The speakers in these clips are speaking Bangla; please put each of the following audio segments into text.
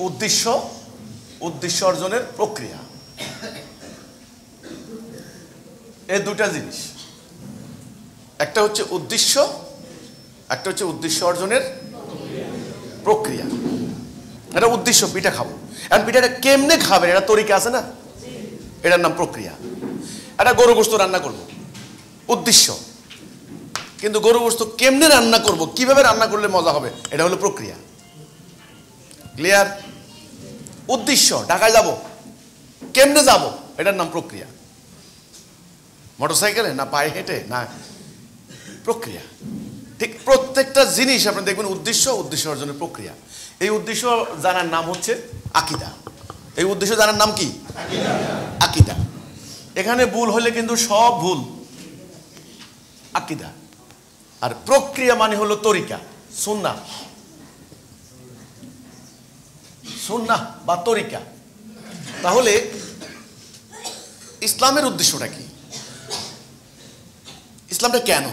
উদ্দেশ্য, উদ্দেশ্য অর্জনের প্রক্রিয়া, এই দুটা জিনিস। একটা হচ্ছে উদ্দেশ্য, একটা হচ্ছে উদ্দেশ্য অর্জনের প্রক্রিয়া। এটা উদ্দেশ্য, পিঠা খাবো, এখন পিঠাটা কেমনে খাবে এটা তরিকা আছে না, এটার নাম প্রক্রিয়া। একটা গরু গোশত রান্না করব, উদ্দেশ্য। কিন্তু গরু গোশত কেমনে রান্না করব, কিভাবে রান্না করলে মজা হবে, এটা হলো প্রক্রিয়া। ক্লিয়ার? উদ্দেশ্য ঢাকায় যাব, কেমনে যাব, এটার নাম প্রক্রিয়া। মোটরসাইকেলে না পায়ে হেঁটে না, প্রক্রিয়া। ঠিক প্রত্যেকটা জিনিস আপনি দেখবেন উদ্দেশ্য, উদ্দেশ্য অর্জনের প্রক্রিয়া। এই উদ্দেশ্য জানার নাম হচ্ছে আকীদা। এই উদ্দেশ্য জানার নাম কি? আকীদা। এখানে ভুল হলে কিন্তু সব ভুল। আকীদা আর প্রক্রিয়া মানে হলো তরিকা, সুন্নাহ, সুন্নাহ বা তরিকা। তাহলে ইসলামের উদ্দেশ্যটা কি? ইসলামটা কেন?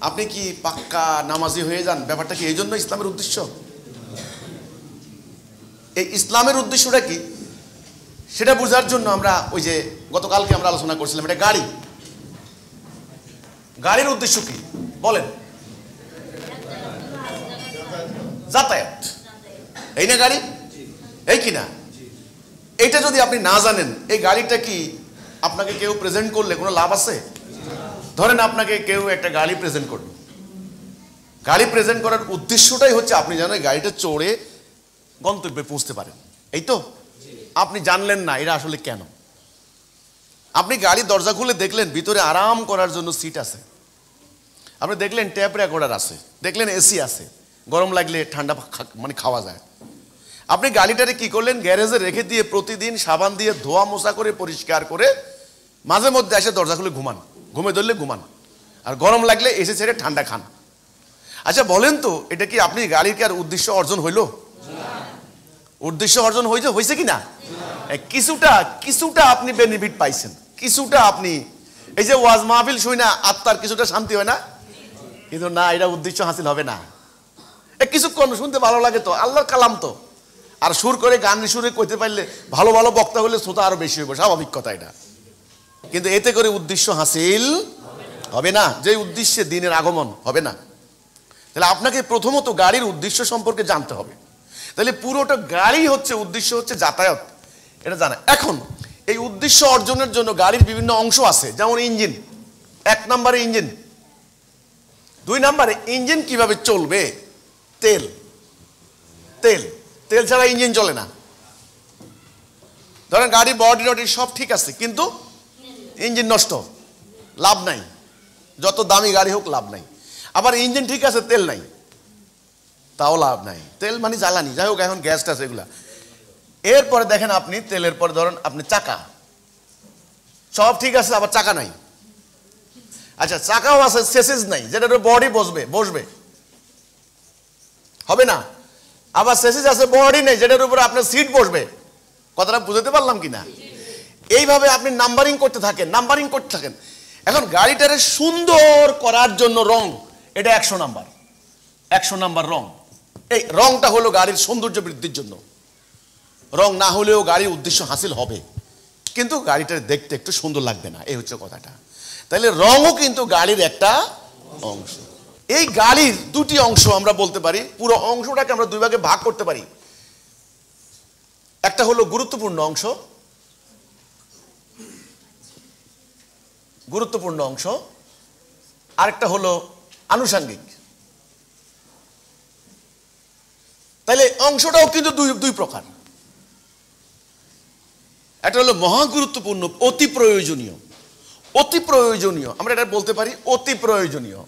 আপনি কি পাক্কা নামাজি হয়ে যান, ব্যাপারটা কি এই জন্য ইসলামের উদ্দেশ্য? এই ইসলামের উদ্দেশ্যটা কি সেটা বোঝার জন্য আমরা ওই যে গতকালকে আমরা আলোচনা করছিলাম, এটা গাড়ি। গাড়ির উদ্দেশ্য কি বলেন? যাতায়াত, এই না গাড়ি? এই কিনা? এইটা যদি আপনি না জানেন, এই গাড়িটা কি আপনাকে কেউ প্রেজেন্ট করলে কোনো লাভ আছে? ধরেন আপনাকে কেউ একটা গাড়ি প্রেজেন্ট করলো, গাড়ি প্রেজেন্ট করার উদ্দেশ্যটাই হচ্ছে আপনি যেন গাড়িটা চড়ে গন্তব্যে পৌঁছতে পারেন, এই তো? আপনি জানলেন না এটা আসলে কেন। আপনি গাড়ির দরজা খুলে দেখলেন ভিতরে আরাম করার জন্য সিট আছে, আপনি দেখলেন ট্যাপ রেকর্ডার আছে, দেখলেন এসি আছে, গরম লাগলে ঠান্ডা মানে খাওয়া যায়। আপনি গাড়িটারে কি করলেন, গ্যারেজে রেখে দিয়ে প্রতিদিন সাবান দিয়ে ধোয়া মোছা করে পরিষ্কার করে মাঝে মধ্যে এসে দরজা খুলে ঘুমান, ঘুমে ধরলে ঘুমান, আর গরম লাগলে এসে ছেড়ে ঠান্ডা খান। আচ্ছা বলেন তো, এটা কি আপনি গাড়ির কি আর উদ্দেশ্য অর্জন হইল? উদ্দেশ্য অর্জন হয়েছে কি না? কিছুটা কিছুটা আপনি বেনিফিট পাইছেন, কিছুটা আপনি এই যে ওয়াজ মাহফিল শুই না, আত্মার কিছুটা শান্তি হয় না, কিন্তু না, এটা উদ্দেশ্য হাসিল হবে না। কিছুক্ষণ শুনতে ভালো লাগে তো, আল্লাহর কালাম তো, আর সুর করে গান সুরে কইতে পারলে, ভালো ভালো বক্তা হলে শ্রোতা আরো বেশি হইব, স্বাভাবিক কথা এটা। কিন্তু এতে করে উদ্দেশ্য হাসিল হবে না, যে উদ্দেশ্যে দিনের আগমন হবে না। তাহলে আপনাকে প্রথমত গাড়ির উদ্দেশ্য সম্পর্কে জানতে হবে। তাহলে পুরোটা গাড়ি হচ্ছে উদ্দেশ্য, হচ্ছে যাতায়াত, এটা জানা। এখন এই উদ্দেশ্য অর্জনের জন্য গাড়ির বিভিন্ন অংশ আছে, যেমন ইঞ্জিন। 1 নম্বরে ইঞ্জিন, 2 নম্বরে ইঞ্জিন কিভাবে চলবে, তেল। তেল তেল ছাড়া ইঞ্জিন চলে না। ধরেন গাড়ি বডি টডি সব ঠিক আছে, কিন্তু ইঞ্জিন নষ্ট, লাভ নাই, যত দামি গাড়ি হোক লাভ নাই। আবার ইঞ্জিন ঠিক আছে, তেল নাই, তাও লাভ নাই। তেল মানে জ্বালানি, যাই হোক, এখন গ্যাস টাস এগুলা। এরপরে দেখেন আপনি তেলের পরে ধরেন আপনি চাকা, সব ঠিক আছে, আবার চাকা নাই। আচ্ছা চাকাও আছে, সেসেজ নাই, যেটা বডি বসবে হবে না। আবার সেসেজ আছে, বডি নেই, যেটার উপরে আপনার সিট বসবে। কথাটা বুঝতে পারলাম কিনা? এইভাবে আপনি নাম্বারিং করতে থাকেন। এখন গাড়িটারে সুন্দর করার জন্য রং, এটা 100 নাম্বার, 100 নাম্বার রং। এই রংটা হলো গাড়ির সৌন্দর্য বৃদ্ধির জন্য। রং না হলেও গাড়ির উদ্দেশ্য হাসিল হবে, কিন্তু গাড়িটা দেখতে একটু সুন্দর লাগবে না, এই হচ্ছে কথাটা। তাহলে রংও কিন্তু গাড়ির একটা অংশ। এই গাড়ির 2টি অংশ আমরা বলতে পারি, পুরো অংশটাকে আমরা 2 ভাগে ভাগ করতে পারি। একটা হলো গুরুত্বপূর্ণ অংশ, আরেকটা হলো আনুষঙ্গিক। তাহলে অংশটাও কিন্তু দুই প্রকার। একটা হলো মহা গুরুত্বপূর্ণ, অতি প্রয়োজনীয়, আমরা এটা বলতে পারি অতি প্রয়োজনীয়।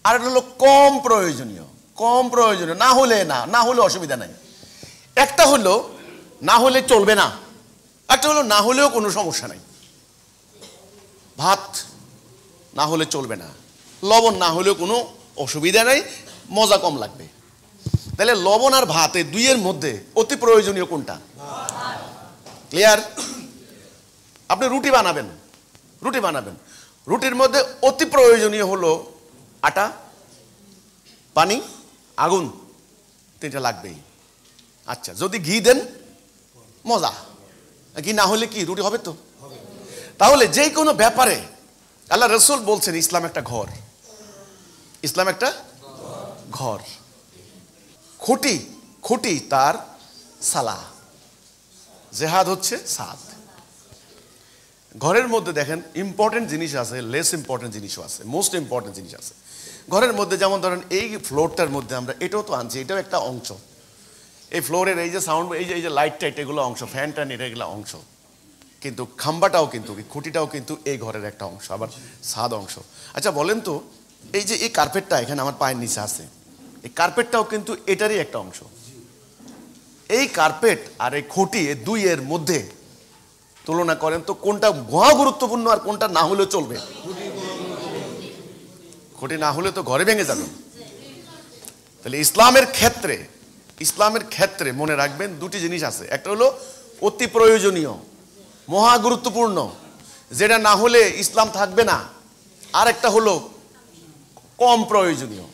আর এটা হলো কম প্রয়োজনীয়, না হলে অসুবিধা নাই। একটা হলো না হলে চলবে না, একটা হলো না হলেও কোনো সমস্যা নাই। ভাত না হলে চলবে না, লবণ না হলেও কোনো অসুবিধা নাই, মজা কম লাগবে। তাহলে লবণ আর ভাতে 2-এর মধ্যে অতি প্রয়োজনীয় কোনটা? ক্লিয়ার? আপনি রুটি বানাবেন, রুটির মধ্যে অতি প্রয়োজনীয় হলো আটা, পানি, আগুন, তিনটা লাগবেই। আচ্ছা, যদি ঘি দেন মজা, ঘি না হলে কি রুটি হবে? তো তাহলে যে কোনো ব্যাপারে আল্লাহ রসুল বলছেন ইসলাম একটা ঘর, ইসলাম একটা ঘর। খুঁটি, খুঁটি তার সালাহ, জেহাদ হচ্ছে সাদ। ঘরের মধ্যে দেখেন ইম্পর্টেন্ট জিনিস আছে, লেস ইম্পর্টেন্ট জিনিসও আছে, মোস্ট ইম্পর্টেন্ট জিনিস আছে ঘরের মধ্যে। যেমন ধরেন এই ফ্লোরটার মধ্যে আমরা এটাও তো আনছি, এটাও একটা অংশ। এই ফ্লোরের এই যে সাউন্ড, এই যে লাইট টাইট, এগুলো অংশ, ফ্যান ট্যান এগুলো অংশ। কিন্তু খাম্বাটাও কিন্তু, খুঁটিটাও কিন্তু এই ঘরের একটা অংশ, আবার সাদ অংশ। আচ্ছা বলেন তো, এই যে এই কার্পেটটা এখানে আমার পায়ের নিচে আছে, এই কার্পেটটাও কিন্তু এটারই একটা অংশ। এই কার্পেট আর এই খুঁটি, এই দুইয়ের মধ্যে তুলনা করেন তো কোনটা মহা গুরুত্বপূর্ণ আর কোনটা না হলেও চলবে? খুঁটি না হলে তো ঘরে ভেঙে যাবে। তাহলে ইসলামের ক্ষেত্রে মনে রাখবেন দুটি জিনিস আছে। একটা হলো অতি প্রয়োজনীয়, মহা গুরুত্বপূর্ণ, যেটা না হলে ইসলাম থাকবে না। আর একটা হলো কম প্রয়োজনীয়,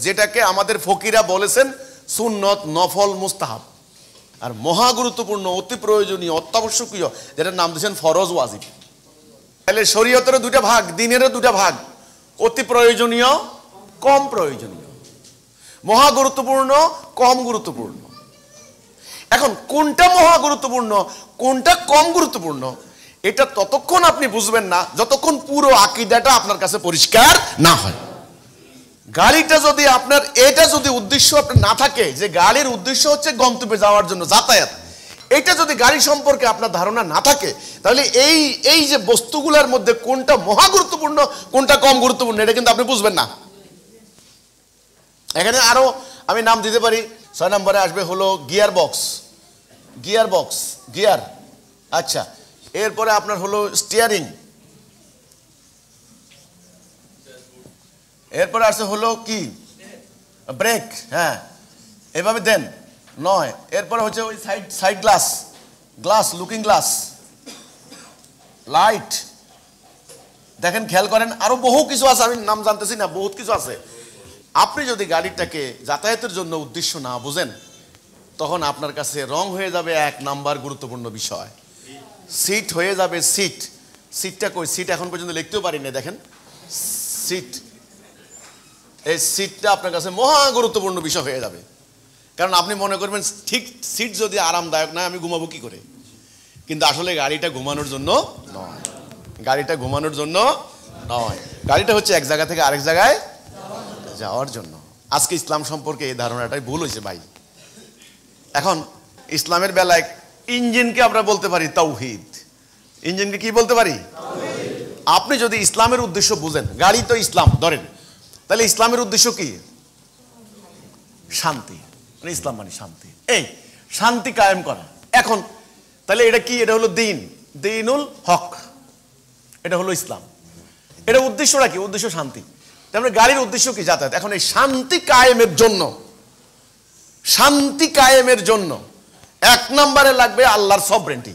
যেটাকে আমাদের ফকিরা বলেছেন সুন্নত, নফল, মুস্তাহাব। আর মহা গুরুত্বপূর্ণ, অতি প্রয়োজনীয়, অত্যাবশ্যকীয়, যেটার নাম দিয়েছেন ফরজ, ওয়াজিব। তাহলে শরীয়তেরও দুটা ভাগ, দিনেরও দুটা ভাগ, অতি প্রয়োজনীয়, কম প্রয়োজনীয়, মহা গুরুত্বপূর্ণ, কম গুরুত্বপূর্ণ। এখন কোনটা মহা গুরুত্বপূর্ণ, কোনটা কম গুরুত্বপূর্ণ, এটা ততক্ষণ আপনি বুঝবেন না যতক্ষণ পুরো আকীদাটা আপনার কাছে পরিষ্কার না হয়। গাড়িটা যদি আপনার, এটা যদি উদ্দেশ্য আপনার না থাকে যে গাড়ির উদ্দেশ্য হচ্ছে গন্তব্যে যাওয়ার জন্য যাতায়াত, এটা যদি গাড়ি সম্পর্কে আপনার ধারণা না থাকে, তাহলে এই যে বস্তুগুলোর মধ্যে কোনটা মহা গুরুত্বপূর্ণ, কোনটা কম গুরুত্বপূর্ণ, এটা কিন্তু আপনি বুঝবেন না। এখানে আরো আমি নাম দিতে পারি। 6 নম্বরে আসবে হলো গিয়ার বক্স, গিয়ার। আচ্ছা, এরপরে আপনার হলো স্টিয়ারিং, এরপরে আসছে হলো কি ব্রেক, হ্যাঁ এভাবে দেন 9। এরপরে হচ্ছে ওই side glass, looking glass, light. দেখেন, খেয়াল করেন, আরো বহু কিছু আছে, আমি নাম জানতেছি না, বহুত কিছু আছে। আপনি যদি গাড়িটাকে যাতায়াতের জন্য উদ্দেশ্য না বুঝেন, তখন আপনার কাছে রং হয়ে যাবে 1 নাম্বার গুরুত্বপূর্ণ বিষয়। সিট হয়ে যাবে সিটটা কই? সিট এখন পর্যন্ত লিখতেও পারি না। দেখেন সিট, এই সিটটা আপনার কাছে মহা গুরুত্বপূর্ণ বিষয় হয়ে যাবে। কারণ আপনি মনে করবেন ঠিক সিট যদি আরামদায়ক নয়, আমি ঘুমাবো কি করে? কিন্তু আসলে গাড়িটা ঘুমানোর জন্য নয়, গাড়িটা ঘুমানোর জন্য নয়, গাড়িটা হচ্ছে এক জায়গা থেকে আরেক জায়গায় যাওয়ার জন্য। আজকে ইসলাম সম্পর্কে এই ধারণাটাই ভুল হয়েছে ভাই। এখন ইসলামের বেলায় ইঞ্জিনকে আমরা বলতে পারি তাওহীদ। ইঞ্জিনকে কি বলতে পারি? আপনি যদি ইসলামের উদ্দেশ্য বুঝেন, গাড়ি তো ইসলাম ধরেন, তাহলে ইসলামের উদ্দেশ্য কি? শান্তি। মানে ইসলাম মানে শান্তি, এই শান্তি কায়েম করা। এখন তাহলে এটা কি? এটা হলো দিনুল হক, এটা হলো ইসলাম। এটা উদ্দেশ্যটা কি? উদ্দেশ্য শান্তি। তারপরে গাড়ির উদ্দেশ্য কি? যাতায়াত। এখন এই শান্তি কায়েমের জন্য 1 নম্বরে লাগবে আল্লাহর সভরেন্টি,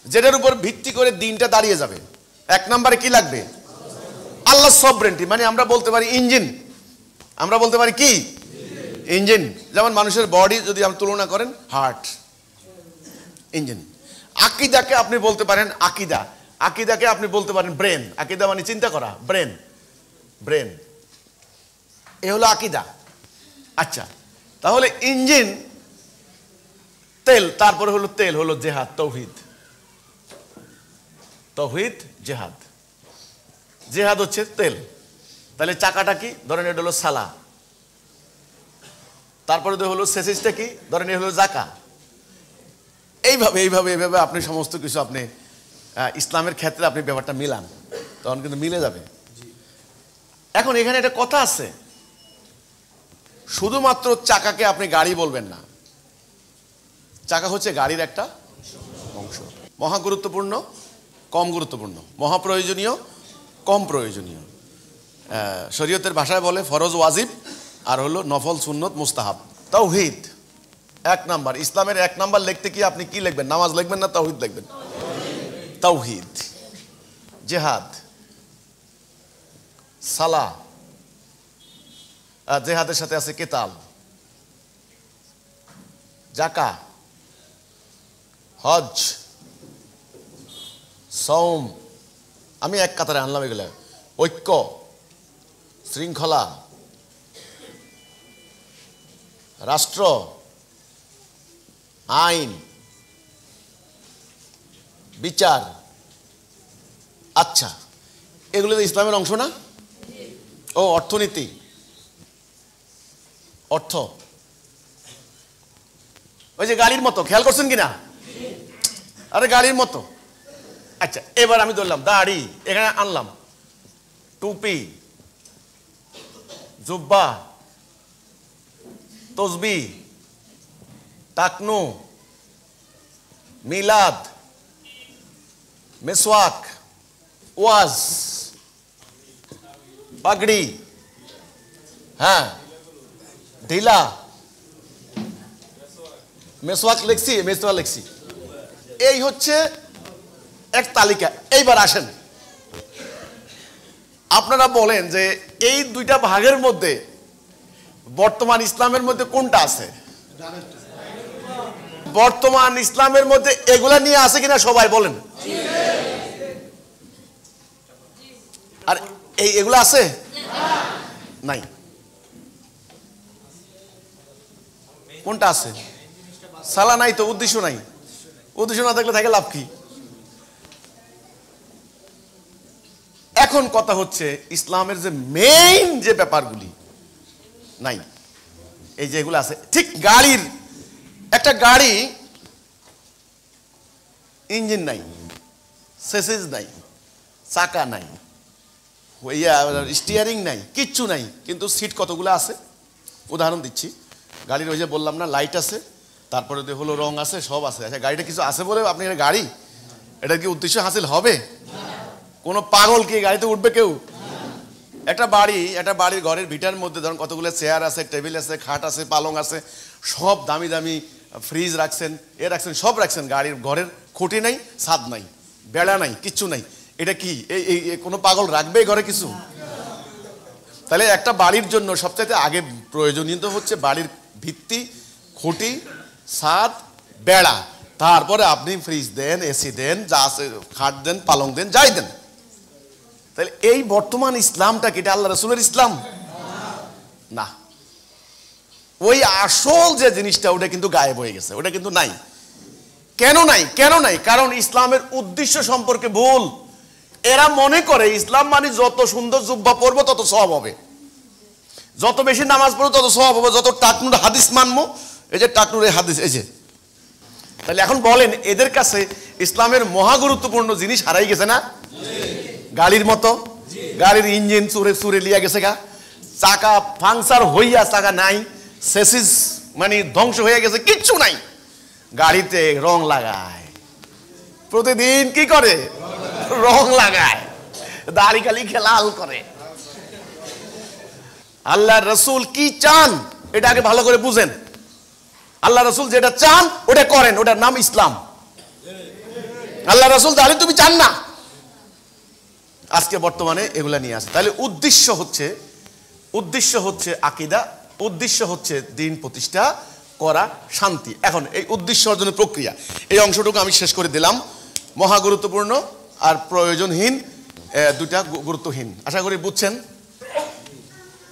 যেটার উপর ভিত্তি করে দিনটা দাঁড়িয়ে যাবে। 1 নম্বরে কি লাগবে? আল্লাহর সভরেন্টি। মানে আমরা বলতে পারি ইঞ্জিন, আমরা বলতে পারি কি? ইঞ্জিন। যেমন মানুষের বডি যদি আপনি তুলনা করেন, হার্ট, ইঞ্জিন। আকীদাকে আপনি বলতে পারেন আকিদাকে আপনি বলতে পারেন ব্রেন। আকীদা মানে চিন্তা করা, ব্রেন, এ হলো আকীদা। আচ্ছা, তাহলে ইঞ্জিন তেল, তারপরে হলো তেল হলো জেহাদ, তৌহিদ জেহাদ। জেহাদ হচ্ছে তেল। তাহলে চাকাটা কি? ধরেন এটা হলো সালা। তারপরে হলো সেসিসটা কি? ধরেন এটা হলো জাকা। এইভাবে আপনি সমস্ত কিছু আপনি ইসলামের ক্ষেত্রে আপনি ব্যাপারটা মিলান, তখন কিন্তু মিলে যাবে। এখন এখানে একটা কথা আছে, শুধুমাত্র চাকাকে আপনি গাড়ি বলবেন না। চাকা হচ্ছে গাড়ির একটা অংশ। মহা গুরুত্বপূর্ণ, কম গুরুত্বপূর্ণ, মহা প্রয়োজনীয়, কম প্রয়োজনীয়। শরীয়তের ভাষায় বলে ফরজ, ওয়াজিব, আর হলো নফল, সুন্নত, মুস্তাহাব। তাওহীদ 1 নাম্বার। ইসলামের 1 নাম্বার লিখতে কি আপনি কি লিখবেন? নামাজ লিখবেন না তাওহীদ লিখবেন? তাওহীদ। জেহাদ, সালাহ, জেহাদের সাথে আছে কেতাল, জাকা, হজ, সওম। আমি এক কাতারে আনলাম এগুলা। ঐক্য, শৃঙ্খলা, রাষ্ট্র, আইন, বিচার। আচ্ছা, এগুলো তো ইসলামের অংশ না? ও অর্থনীতি, অর্থ, ওই যে গাড়ির মতো, খেয়াল করছেন কিনা? আরে গাড়ির মতো। আচ্ছা, এবার আমি ধরলাম দাড়ি, এখানে আনলাম টুপি, জুব্বা, তসবি, টাকনু, মিলাদ, মেসওয়াক, ওয়াজ, পাগড়ি, হ্যাঁ, ঢিলা, মেসওয়াক লিখছি। এই হচ্ছে এক তালিকা। এইবার আসেন, আপনারা বলেন যে এই দুইটা ভাগের মধ্যে বর্তমান ইসলামের মধ্যে কোনটা আছে? বর্তমান ইসলামের মধ্যে এগুলা নিয়ে আছে কিনা সবাই বলেন। আর এগুলা আছে? নাই। কোনটা আছে? সালা নাই তো, উদ্দেশ্য নাই। উদ্দেশ্য না থাকলে থাকে লাভ কি? এখন কথা হচ্ছে ইসলামের যে মেইন যে ব্যাপারগুলি নাই, এই যে এগুলো আছে। ঠিক গাড়ির, একটা গাড়ি ইঞ্জিন নাই, সেসেজ নাই, চাকা নাই, স্টিয়ারিং নাই, কিচ্ছু নাই, কিন্তু সিট কতগুলো আছে। উদাহরণ দিচ্ছি, গাড়ির ওই যে বললাম না, লাইট আছে, তারপরে হলো রং আছে, সব আছে। আচ্ছা, গাড়িটা কিছু আছে বলে আপনি গাড়ি, এটা কি উদ্দেশ্য হাসিল হবে? কোনো পাগল কি গাড়িতে উঠবে কেউ? একটা বাড়ির ঘরের ভিটার মধ্যে ধরুন কতগুলো চেয়ার আছে, টেবিল আছে, খাট আছে, পালং আছে, সব দামি দামি ফ্রিজ রাখছেন, রাখছেন, সব রাখছেন। গাড়ির ঘরের খুঁটি নাই, ছাদ নাই, বেড়া নাই, কিচ্ছু নাই। এটা কি এই কোনো পাগল রাখবে ঘরে কিছু? তাহলে একটা বাড়ির জন্য সবচাইতে আগে প্রয়োজনীয় হচ্ছে বাড়ির ভিত্তি, খুঁটি, ছাদ, বেড়া। তারপরে আপনি ফ্রিজ দেন, এসি দেন, যা আছে খাট দেন, পালং দেন, যাই দেন। তাহলে এই বর্তমান ইসলামটা কি এটা আল্লাহ রাসূলের ইসলাম? না। ওই আসল যে জিনিসটা ওটা কিন্তু গায়েব হয়ে গেছে, ওটা কিন্তু নাই। কেন নাই? কারণ ইসলামের উদ্দেশ্য সম্পর্কে ভুল। এরা মনে করে ইসলাম মানে যত সুন্দর জুব্বা পরবো তত সওয়াব হবে, যত বেশি নামাজ পড়বো তত সওয়াব হবে, যত টাকনুর হাদিস মানবো। এই যে টাকনুরের হাদিস, এই যে। তাহলে এখন বলেন, এদের কাছে ইসলামের মহা গুরুত্বপূর্ণ জিনিস হারাই গেছে না? গাড়ির মতো, গাড়ির ইঞ্জিন চুরে লিয়া গেছে গা, চাকা পাংচার হইয়া চাকা নাই, সেসিস মানে ধ্বংস হয়ে গেছে, কিচ্ছু নাই। গাড়িতে রং লাগায়, প্রতিদিন কি করে? রং লাগায়, দাড়ি খালি লাল করে। আল্লাহ রসুল কি চান এটা আগে ভালো করে বুঝেন। আল্লাহ রসুল যেটা চান ওটা করেন, ওটার নাম ইসলাম। আল্লাহ রসুল দাড়ি তুমি চান না, আজকে বর্তমানে এগুলা নিয়ে আসে। তাহলে উদ্দেশ্য হচ্ছে আকীদা, উদ্দেশ্য হচ্ছে দিন প্রতিষ্ঠা করা, শান্তি। এখন এই উদ্দেশ্য অর্জনের প্রক্রিয়া, এই অংশটুকু আমি শেষ করে দিলাম। মহা গুরুত্বপূর্ণ আর প্রয়োজনহীন, দুটা গুরুত্বহীন। আশা করি বুঝছেন।